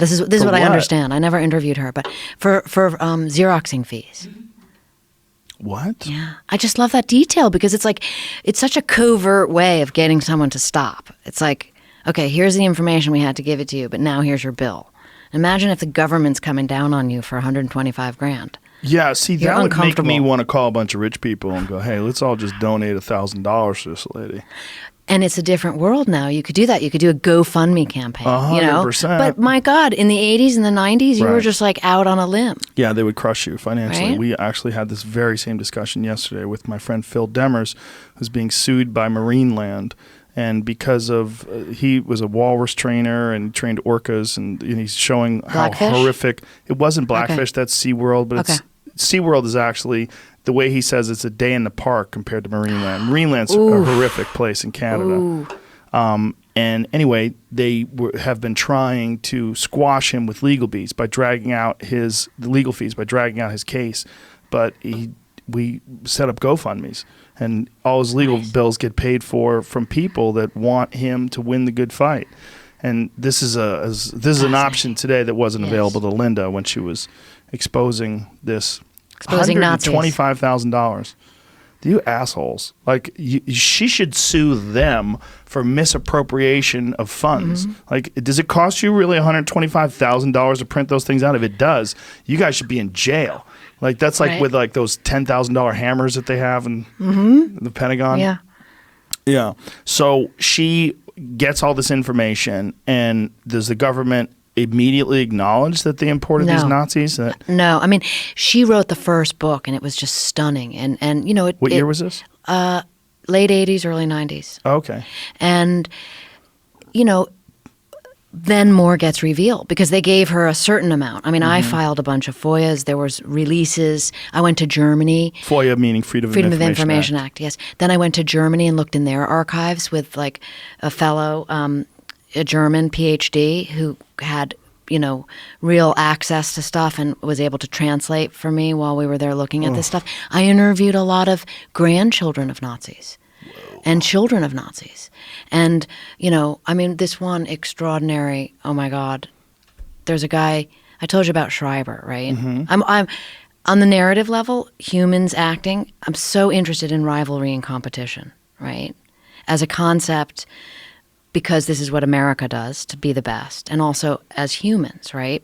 This is For what I what? understand. I never interviewed her, but for Xeroxing fees. What? Yeah, I just love that detail because it's like it's such a covert way of getting someone to stop. It's like, okay, here's the information, we had to give it to you, but now here's your bill. Imagine if the government's coming down on you for 125 grand. Yeah, see, You're that would make uncomfortable. me want to call a bunch of rich people and go, hey, let's all just donate $1,000 to this lady. And it's a different world now. You could do that. You could do a GoFundMe campaign. 100%. But my God, in the 80s and the 90s, you were Right. just like out on a limb. Yeah, they would crush you financially. Right? We actually had this very same discussion yesterday with my friend Phil Demers, who's being sued by Marineland. And because of, he was a walrus trainer and trained orcas, and he's showing how Blackfish? horrific. It wasn't Blackfish, Okay. that's SeaWorld, but Okay. SeaWorld is actually, the way he says, it's a day in the park compared to Marineland. Marineland's a horrific place in Canada. Ooh. And anyway, they have been trying to squash him with legal fees by dragging out the legal fees by dragging out his case. But we set up GoFundMe's, and all his legal bills get paid for from people that want him to win the good fight. And this is an option today that wasn't Yes. available to Linda when she was exposing this. Exposing Nazis. $125,000. You assholes. Like, she should sue them for misappropriation of funds. Mm-hmm. Like, does it cost you really $125,000 to print those things out? If it does, you guys should be in jail. Like, that's like Right. with like those $10,000 hammers that they have in the Pentagon. Yeah. Yeah. So she gets all this information, and does the government immediately acknowledge that they imported these No. Nazis? No, I mean, she wrote the first book, and it was just stunning. And you know, What year was this? late 80s, early 90s. Okay. And, you know, then more gets revealed because they gave her a certain amount. I mean, I filed a bunch of FOIAs. There was releases. I went to Germany. FOIA meaning Freedom Of Information Act, yes. Then I went to Germany and looked in their archives with like a fellow, a German PhD who had, you know, real access to stuff and was able to translate for me while we were there looking at this stuff. I interviewed a lot of grandchildren of Nazis and children of Nazis. And, you know, I mean, this one extraordinary, oh my God, there's a guy, I told you about Schreiber, right? I'm on the narrative level, humans acting, I'm so interested in rivalry and competition, right? As a concept, because this is what America does to be the best, and also as humans, right?